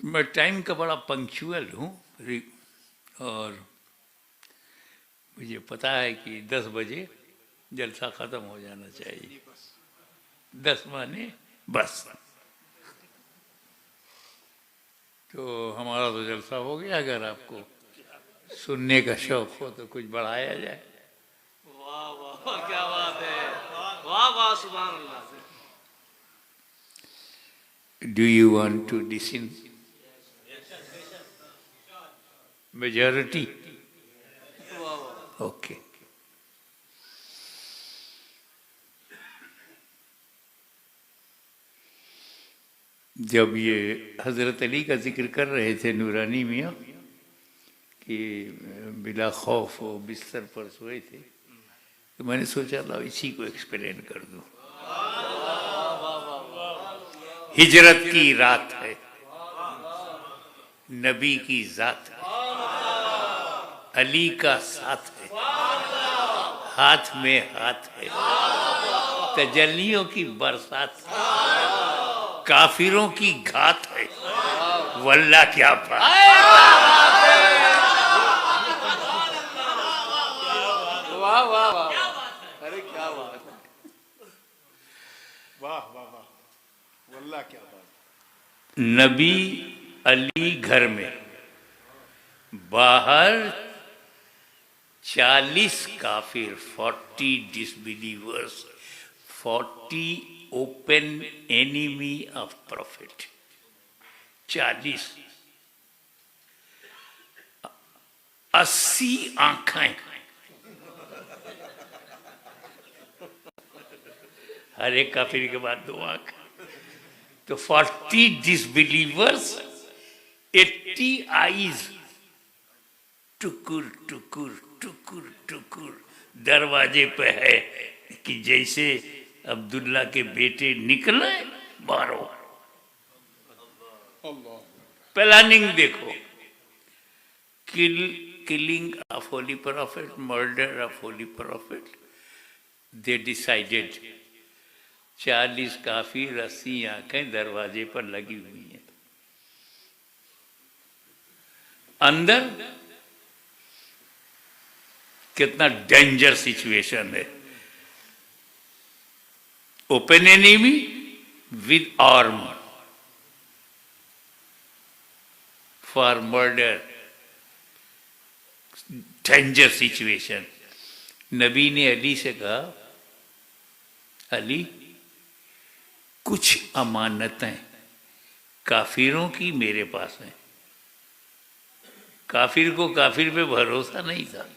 मैं टाइम का बड़ा पंक्चुअल हूँ और मुझे पता है कि 10 बजे जलसा ख़त्म हो जाना चाहिए। 10 माने बस। तो हमारा तो जलसा हो गया। अगर आपको सुनने का शौक हो तो कुछ बढ़ाया जाए। वाह वाह वाह, क्या बात है। वाह वाह, सुभान अल्लाह। Do you want to listen? Majority? वाह वाह। Okay. जब ये हज़रत अली का जिक्र कर रहे थे नूरानी मियाँ कि बिला खौफ वो बिस्तर पर सोए थे, तो मैंने सोचा ला इसी को एक्सप्लेन कर दूँ। हिजरत की रात है, नबी की जात है, अली का साथ है, हाथ में हाथ है, तजल्लियों की बरसात है, काफिरों की घात है, वल्लाह क्या बात। वाह वाह वाह, अरे क्या बात है। वाह वाह वाह, वल्लाह क्या बात। नबी अली घर में, बाहर 40 काफिर, 40 disbelievers, 40 open enemy of profit. 40, 80 आंखें, हर एक काफिर के बाद 2 आंख। तो 40 डिसबिलीवर्स, 80 आईज, टुकुर टुकुर टुकुर टुकुर दरवाजे पे है कि जैसे अब्दुल्ला के बेटे निकले मारो। प्लानिंग देखो, killing of holy prophet, murder of holy prophet. They decided 40 काफिर, 80 आंखें दरवाजे पर लगी हुई हैं। अंदर कितना डेंजर सिचुएशन है। Open enemy with arm for murder, danger situation. नबी ने अली से कहा, अली कुछ अमानतें काफिरों की मेरे पास हैं। काफिर को काफिर पे भरोसा नहीं था।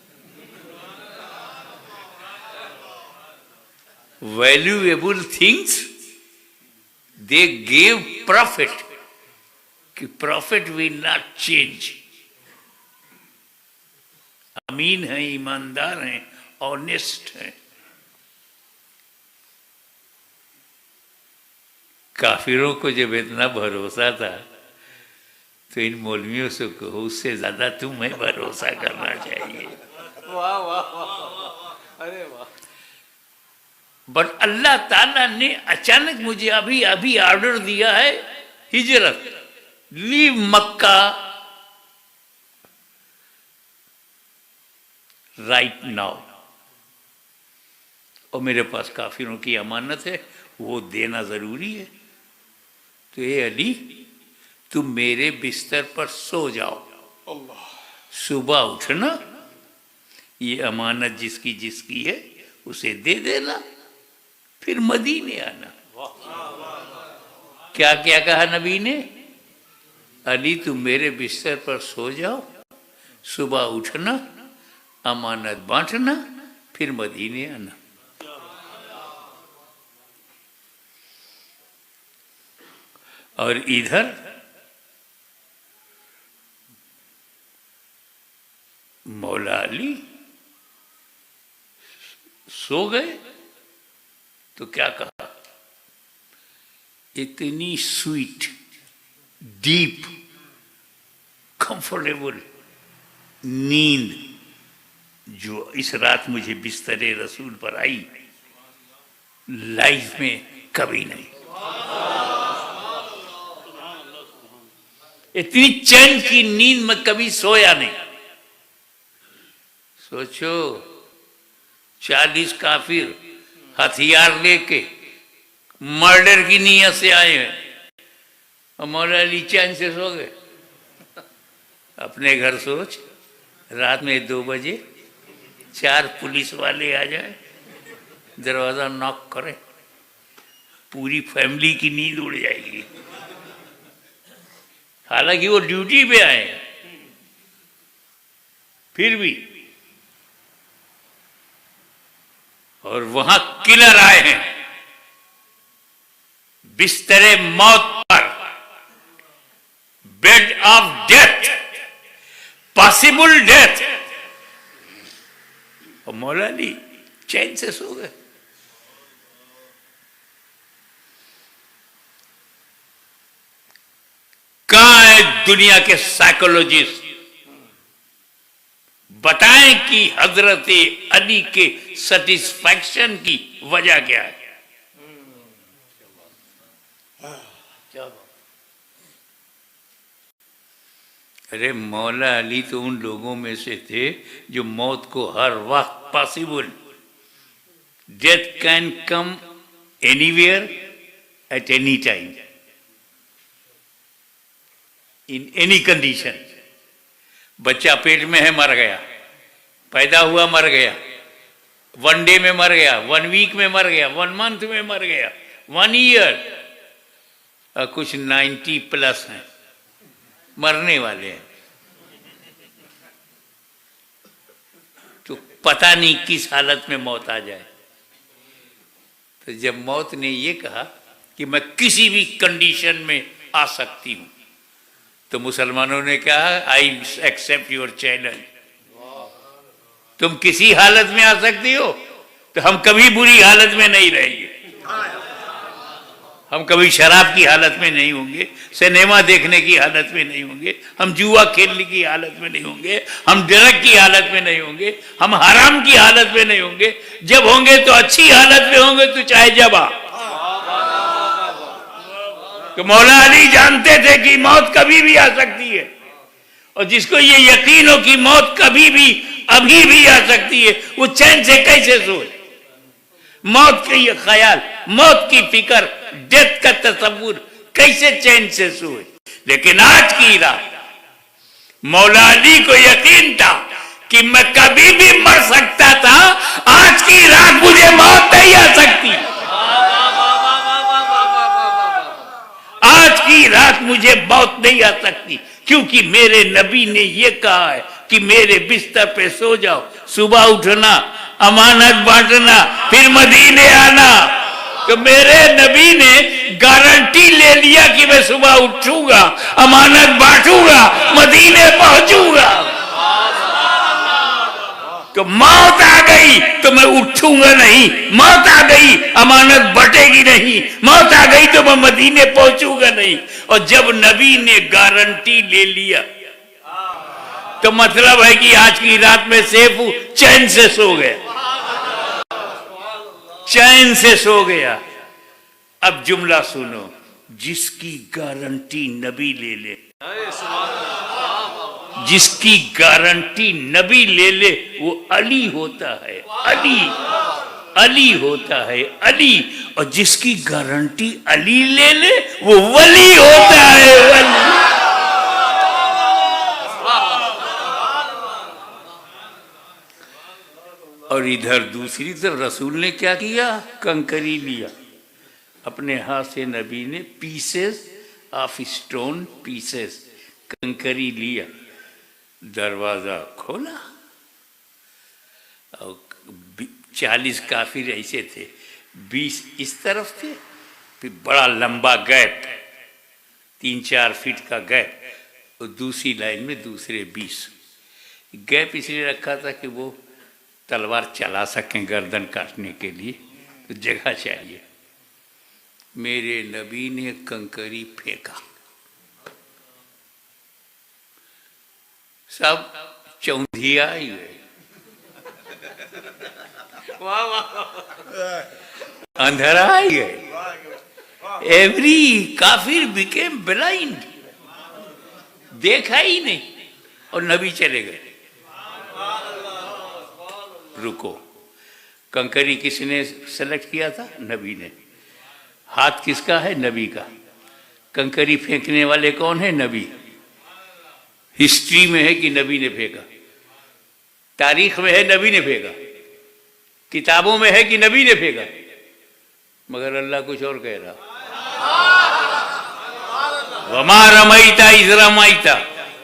Valuable things they gave profit, कि प्रॉफिट विल नॉट चेंज। अमीन हैं, ईमानदार हैं, ऑनेस्ट हैं। काफिरों को जब इतना भरोसा था तो इन मौलवियों से कहो उससे ज्यादा तुम्हें भरोसा करना चाहिए। वाह वाह वाह, अरे वाह। बट अल्लाह ताला ने अचानक मुझे अभी अभी ऑर्डर दिया है हिजरत, लीव मक्का राइट नाउ। और मेरे पास काफिरों की अमानत है, वो देना जरूरी है। तो ये अली तुम मेरे बिस्तर पर सो जाओ, सुबह उठना, ये अमानत जिसकी जिसकी है उसे दे देना, फिर मदीने आना। क्या क्या कहा नबी ने? अली तुम मेरे बिस्तर पर सो जाओ, सुबह उठना, अमानत बांटना, फिर मदीने आना। और इधर मौला अली सो गए तो क्या कहा? इतनी स्वीट, डीप, कंफर्टेबल नींद जो इस रात मुझे बिस्तरे रसूल पर आई, लाइफ में कभी नहीं। इतनी चैन की नींद में कभी सोया नहीं। सोचो 40 काफिर हथियार लेके मर्डर की नीयत से आए हैं और मौला अली चैन से सो गए। अपने घर सोच, रात में 2 बजे 4 पुलिस वाले आ जाए, दरवाजा नॉक करे, पूरी फैमिली की नींद उड़ जाएगी। हालांकि वो ड्यूटी पे आए हैं, फिर भी। और वहां किलर आए हैं बिस्तरे मौत पर, bed of death, possible death, और मौला अली चैन से सो गए। कहां है दुनिया के साइकोलॉजिस्ट? बताएं कि हजरत अली के सेटिस्फैक्शन की वजह क्या है। अरे मौला अली तो उन लोगों में से थे जो मौत को हर वक्त possible, death can come anywhere at any time in any condition. बच्चा पेट में है, मर गया, पैदा हुआ मर गया, 1 डे में मर गया, 1 वीक में मर गया, 1 मंथ में मर गया, 1 ईयर, और कुछ 90+ हैं, मरने वाले हैं। तो पता नहीं किस हालत में मौत आ जाए। तो जब मौत ने ये कहा कि मैं किसी भी कंडीशन में आ सकती हूं, तो मुसलमानों ने कहा आई एक्सेप्ट योर चैलेंज। तुम किसी हालत में आ सकती हो, तो हम कभी बुरी हालत में नहीं रहेंगे। हम कभी शराब की हालत में नहीं होंगे, सिनेमा देखने की हालत में नहीं होंगे, हम जुआ खेलने की हालत में नहीं होंगे, हम ड्रग की हालत में नहीं होंगे, हम हराम की हालत में नहीं होंगे। जब होंगे तो अच्छी हालत में होंगे, तो चाहे जब आ। तो मौला अली जानते थे कि मौत कभी भी आ सकती है, और जिसको ये यकीन हो कि मौत कभी भी अभी भी आ सकती है, वो चैन से कैसे सोए। मौत का ये ख्याल, मौत की फिक्र, डेथ का तस्वुर, कैसे चैन से सोए। लेकिन आज की रात मौला अली को यकीन था कि मैं कभी भी मर सकता था, आज की रात मुझे मौत नहीं आ सकती। आज की रात मुझे मौत नहीं आ सकती, क्योंकि मेरे नबी ने यह कहा है कि मेरे बिस्तर पे सो जाओ, सुबह उठना, अमानत बांटना, फिर मदीने आना। तो मेरे नबी ने गारंटी ले लिया कि मैं सुबह उठूंगा, अमानत बांटूंगा, मदीने पहुंचूंगा। तो मौत आ गई तो मैं उठूंगा नहीं, मौत आ गई अमानत बटेगी नहीं, मौत आ गई तो मैं मदीने पहुंचूंगा नहीं। और जब नबी ने गारंटी ले लिया, तो मतलब है कि आज की रात में सेफ हूं, चैन से सो गया, चैन से सो गया। अब जुमला सुनो, जिसकी गारंटी नबी ले ले, जिसकी गारंटी नबी ले ले, वो अली होता है, अली, अली होता है, अली। और जिसकी गारंटी अली ले ले, वो वली होता है, वली। और इधर दूसरी तरफ रसूल ने क्या किया, कंकरी लिया अपने हाथ से। नबी ने पीसेस ऑफ स्टोन, पीसेस कंकरी लिया, दरवाजा खोला, और 40 काफिर ऐसे थे, 20 इस तरफ थे, फिर बड़ा लंबा गैप, 3-4 फीट का गैप, और दूसरी लाइन में दूसरे 20। गैप इसलिए रखा था कि वो तलवार चला सकें गर्दन काटने के लिए, तो जगह चाहिए। मेरे नबी ने कंकरी फेंका, सब चौंधिया ही गए, अंधेरा ही गए। एवरी काफिर बिकेम ब्लाइंड, देखा ही नहीं और नबी चले गए। रुको, कंकरी किसने सेलेक्ट किया था? नबी ने। हाथ किसका है? नबी का। कंकरी फेंकने वाले कौन है? नबी। हिस्ट्री में है कि नबी ने फेंका, तारीख में है नबी ने फेंका, किताबों में है कि नबी ने फेंका, मगर अल्लाह कुछ और कह रहा। वमा रमैता इज़ रमैता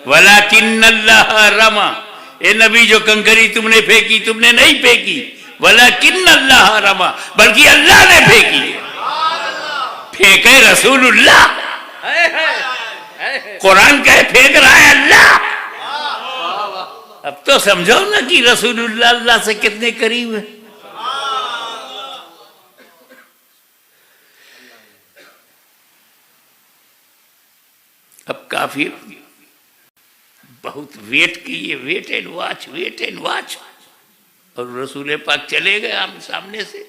वलाकिन्नल्लाह रमा। ए नबी, जो कंकरी तुमने फेंकी, तुमने नहीं फेंकी, वलाकिन्नल्लाह रमा, बल्कि अल्लाह ने फेंकी। फेंके रसूलुल्लाह, कुरान कहे फेंक रहा है अल्लाह। अब तो समझो ना कि रसूलुल्लाह अल्लाह से कितने करीब है। अब काफिर बहुत वेट किए, wait and watch, wait and watch, और रसूल पाक चले गए आमने सामने से।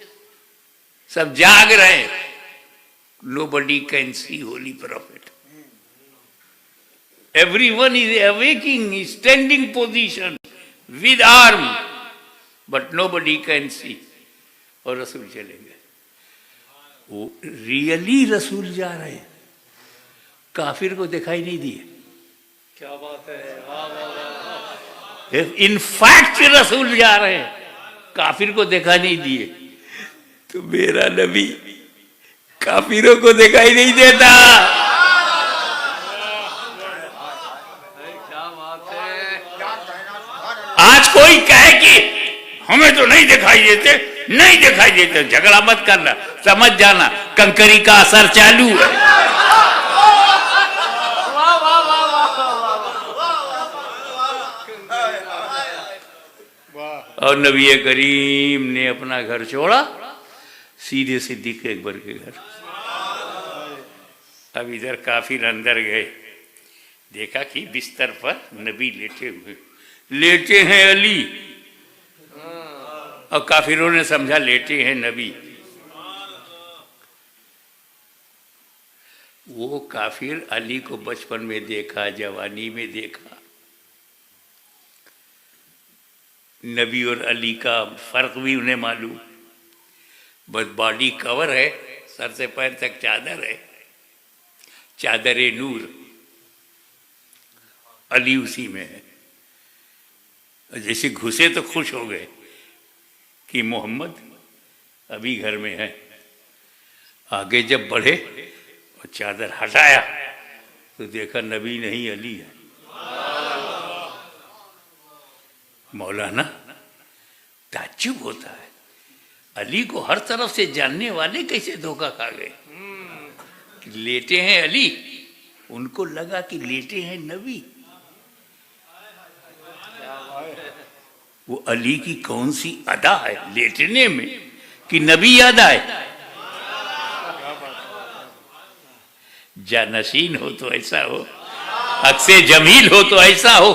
सब जाग रहे। Nobody can see holy prophet. Everyone is awaking, standing position with arm, but nobody can see. और रसूल चले गए। वो रियली रसूल जा रहे हैं, काफिर को दिखाई नहीं दिए। क्या बात है, वाह वाह वाह। इनफैक्ट रसूल जा रहे हैं, काफिर को दिखा नहीं दिए। तो मेरा नबी काफिरों को दिखाई नहीं देता। क्या बात है। आज कोई कहे कि हमें तो नहीं दिखाई देते, नहीं दिखाई देते, झगड़ा मत करना, समझ जाना कंकरी का असर चालू है। और नबी करीम ने अपना घर छोड़ा, सीधे सिद्दीक के अकबर के घर। अब इधर काफिर अंदर गए, देखा कि बिस्तर पर नबी लेटे हैं अली, और काफिरों ने समझा लेटे हैं नबी। वो काफिर अली को बचपन में देखा, जवानी में देखा। नबी और अली का फर्क भी उन्हें मालूम। बस बॉडी कवर है, सर से पैर तक चादर है, चादर नूर, अली उसी में है। जैसे घुसे तो खुश हो गए कि मोहम्मद अभी घर में है। आगे जब बढ़े और चादर हटाया तो देखा नबी नहीं अली है। मौलाना ताज्जुब होता है, अली को हर तरफ से जानने वाले कैसे धोखा खा गए। लेटे हैं अली, उनको लगा कि लेटे हैं नबी। वो अली की कौन सी अदा है लेटने में कि नबी याद आए। जानशीन हो तो ऐसा हो, अक्से जमील हो तो ऐसा हो,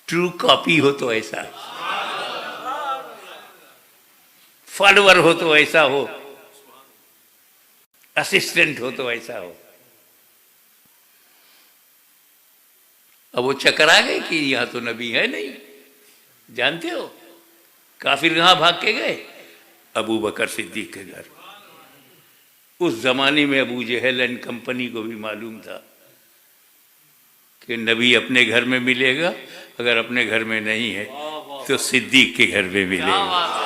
ट्रू कॉपी हो तो ऐसा, फॉलोअर हो तो ऐसा हो, असिस्टेंट हो तो ऐसा हो। अब वो चकरा गए कि यहां तो नबी है नहीं। जानते हो काफिर कहां भाग के गए? अबू बकर सिद्दीक के घर। उस जमाने में अबू जहल एंड कंपनी को भी मालूम था कि नबी अपने घर में मिलेगा, अगर अपने घर में नहीं है तो सिद्दीक के घर में मिलेगा।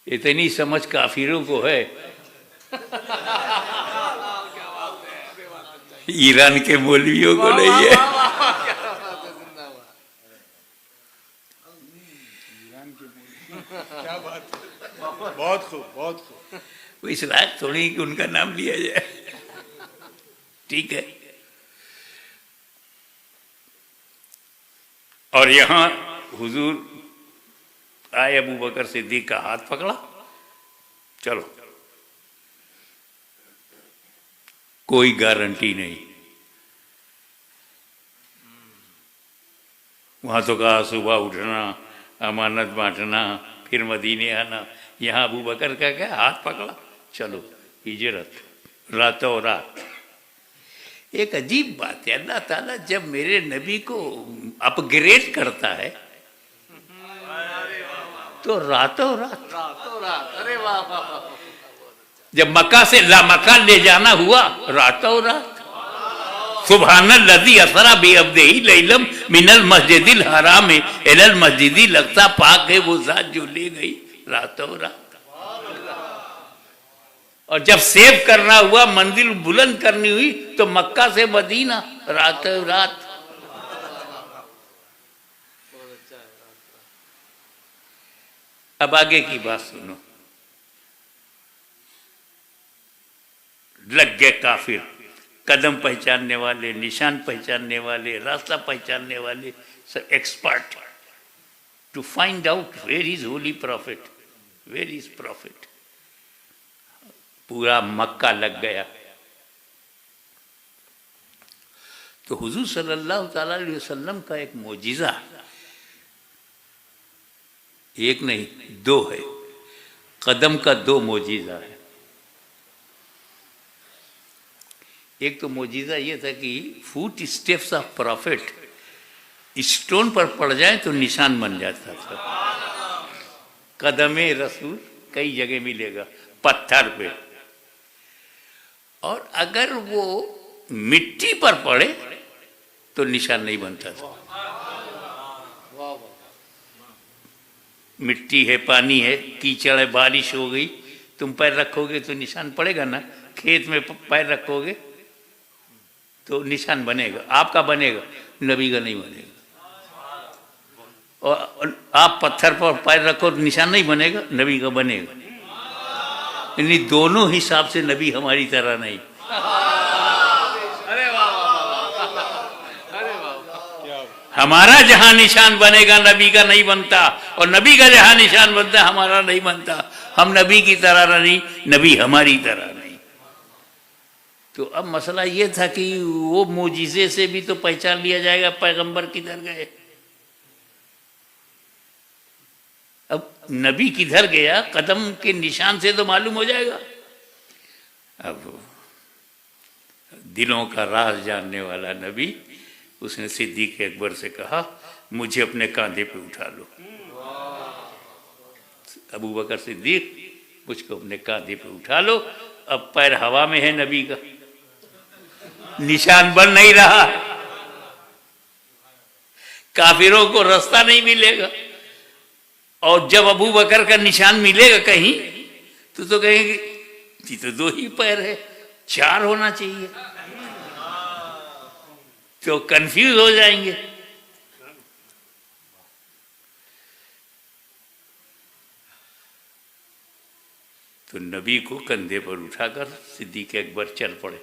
इतनी समझ काफिरों को है। ईरान के मौलवियों को नहीं है। क्या बात है, बहुत खूब, बहुत खूब। वो इस लायक थोड़ी कि उनका नाम लिया जाए। ठीक है। और यहां हुजूर आए, अबू बकर सिद्दीक का हाथ पकड़ा, चलो। कोई गारंटी नहीं। वहां तो कहा सुबह उठना, अमानत बांटना, फिर मदीने आना। यहाँ अबू बकर का क्या हाथ पकड़ा, चलो हिजरत, रातों रात। एक अजीब बात है, अल्लाह ताला जब मेरे नबी को अपग्रेड करता है तो रातों रात, रातों रात, अरे वाह वाह वाह। जब मक्का से लामक्का ले जाना हुआ रातों रात, सुबहानल्लज़ी असरा बिअब्दिही लैलम मिनल मस्जिदिल हराम इलल मस्जिदिल अक़सा, पाक है वो जात जो ले गई रातों रात। और जब सेव करना हुआ, मंजिल बुलंद करनी हुई, तो मक्का से मदीना रातों रात। अब आगे की बात सुनो। लग गए काफिर, कदम पहचानने वाले, निशान पहचानने वाले, रास्ता पहचानने वाले, सब expert to find out where is holy prophet, where is prophet. पूरा मक्का लग गया। तो हुजूर सल्लल्लाहु ताला अलैहि वसल्लम का एक मोजिज़ा, एक नहीं दो है, कदम का दो मोजिज़ा है। एक तो मोजिज़ा ये था कि foot steps of profit stone पर पड़ जाए तो निशान बन जाता था। कदमे रसूल कई जगह मिलेगा, पत्थर पे, और अगर वो मिट्टी पर पड़े तो निशान नहीं बनता था। मिट्टी है, पानी है, कीचड़ है, बारिश हो गई, तुम पैर रखोगे तो निशान पड़ेगा ना। खेत में पैर रखोगे तो निशान बनेगा, आपका बनेगा, नबी का नहीं बनेगा। और आप पत्थर पर पैर रखो तो निशान नहीं बनेगा, नबी का बनेगा। यानी दोनों हिसाब से नबी हमारी तरह नहीं। अरे वाह वाह वाह, अरे वाह। हमारा जहां निशान बनेगा नबी का नहीं बनता, और नबी का जहां निशान बनता हमारा नहीं बनता। हम नबी की तरह नहीं, नबी हमारी तरह नहीं। तो अब मसला ये था कि वो मोजिज़े से भी तो पहचान लिया जाएगा पैगंबर किधर गए। अब नबी किधर गया, कदम के निशान से तो मालूम हो जाएगा। अब दिलों का राज जानने वाला नबी, उसने सिद्दीक़ अकबर से कहा, मुझे अपने कांधे पे उठा लो। अबू बकर सिद्दीक, मुझको अपने कांधे पे उठा लो। अब पैर हवा में है नबी का, निशान बन नहीं रहा, काफिरों को रास्ता नहीं मिलेगा। और जब अबू बकर का निशान मिलेगा कहीं तो कहेंगे ये तो दो ही पैर है, चार होना चाहिए, तो कंफ्यूज हो जाएंगे। तो नबी को कंधे पर उठाकर सिद्दीक़ अकबर चल पड़े।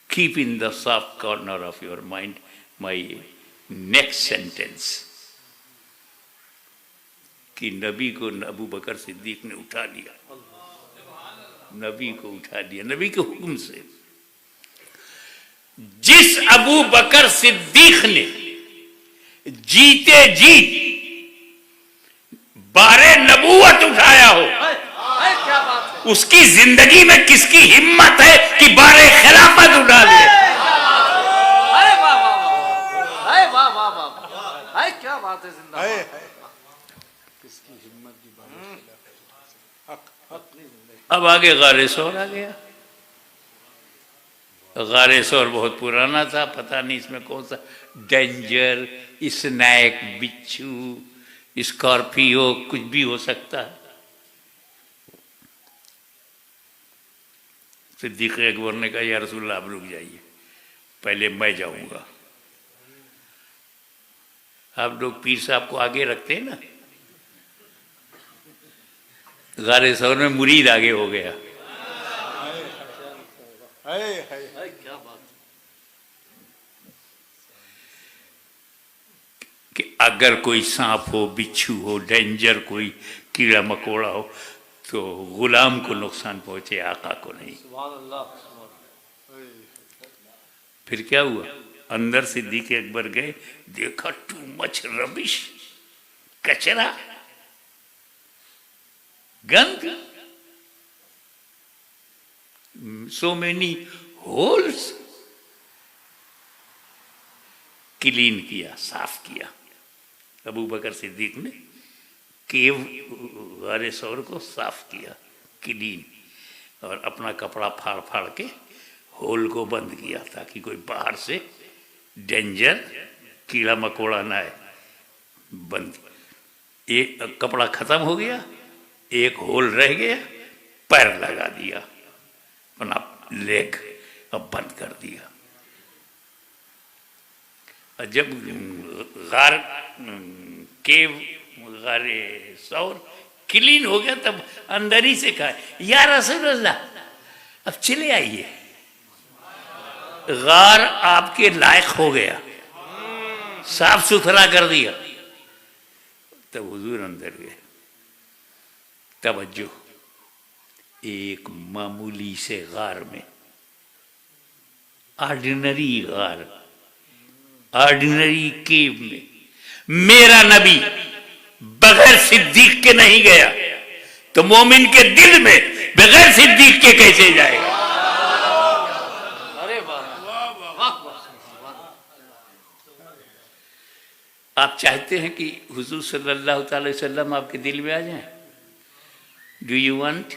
Keep in the soft corner of your mind my next sentence, कि नबी को अबू बकर सिद्दीक ने उठा लिया, नबी को उठा लिया, नबी के हुक्म से। जिस अबू बकर सिद्दीक ने जीते जी बारे नबूवत उठाया हो, क्या बात है। उसकी जिंदगी में किसकी हिम्मत है कि बारे खिलाफत उठा ले। अरे वाह वाह वाह, अरे वाह वाह वाह, अरे क्या बात है। जिंदाबाद। किसकी हिम्मत की बात। अब आगे गारे सौर आ गया। गारे सौर बहुत पुराना था, पता नहीं इसमें कौन सा डेंजर, स्नैक, बिच्छू, स्कॉर्पियो, कुछ भी हो सकता है। सिद्दीक़ अकबर ने कहा, या रसूलल्लाह आप रुक जाइए, पहले मैं जाऊंगा। आप लोग पीर साहब को आगे रखते हैं ना, गारे सौर में मुरीद आगे हो गया। क्या बात कि अगर कोई सांप हो, बिच्छू हो, डेंजर कोई कीड़ा मकोड़ा हो, तो गुलाम को नुकसान पहुंचे, आका को नहीं। सुभान अल्लाह। फिर क्या हुआ, अंदर सिद्दीक़ अकबर गए, देखा टू मच रबिश, कचरा, गंद, so many होल्स क्लीन किया, साफ किया। अबू बकर सिद्दीक ने केव वाले सौर को साफ किया, क्लीन, और अपना कपड़ा फाड़ फाड़ के होल को बंद किया ताकि कोई बाहर से डेंजर कीड़ा मकोड़ा ना आए। बंद, एक कपड़ा खत्म हो गया, एक होल रह गया, पैर लगा दिया, अपना लेग अब बंद कर दिया। और जब गार केव गारे सौर क्लीन हो गया तब अंदर ही से कहा, या रसूल अल्लाह अब चले आइए, गार आपके लायक हो गया, साफ सुथरा कर दिया। तब हुजूर अंदर गए। तवज्जो, एक मामूली से गार में, ऑर्डिनरी गार, ऑर्डिनरी केव में मेरा नबी बगैर सिद्दीक के नहीं गया, तो मोमिन के दिल में बगैर सिद्दीक के कैसे जाएगा? अरे वाह, आप चाहते हैं कि हुजूर सल्लल्लाहु अलैहि वसल्लम आपके दिल में आ जाएं? Do you want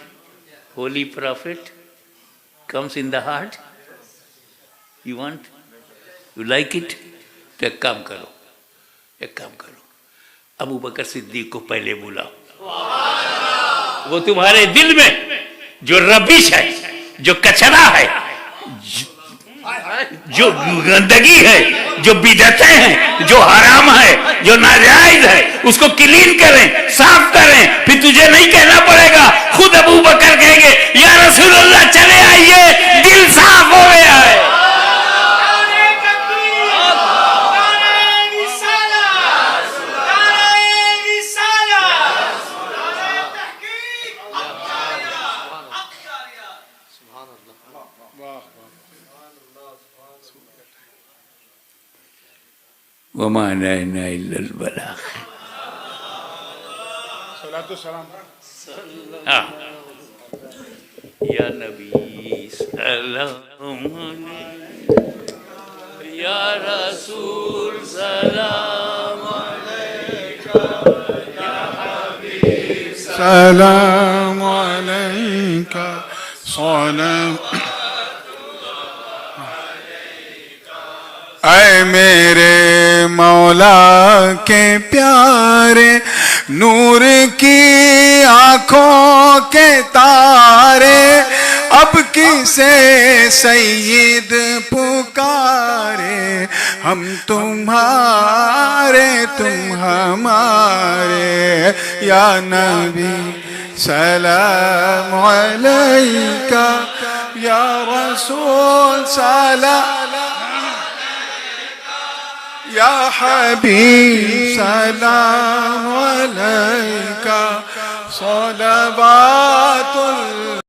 holy prophet comes in the heart? You want, you like it? तो एक काम करो, एक काम करो, अबू बकर सिद्दीक को पहले बुलाओ। वो तुम्हारे दिल में जो रबिश है, जो कचरा है, जो गंदगी है, जो बिदअतें हैं, जो हराम है, जो नाजायज है, उसको क्लीन करें, साफ करें। फिर तुझे नहीं कहना पड़ेगा, खुद अबू बकर कहेंगे या रसूल अल्लाह चले आइए, दिल साफ हो गया है। वमा अलैना इल्लल बलाग। सलातो सलाम। हाँ, या नबी सलाम अलैका, या रसूल सलाम अलैका, या हबीब सलाम अलैका, सलाम। ऐ मेरे मौला के प्यारे, नूर की आंखों के तारे, अब किसे सैयद पुकारे, हम तुम्हारे तुम हमारे, या नबी सलाम अलैका, या रसूल सलाम, या हबीब सलाम अलैका, सलवातुल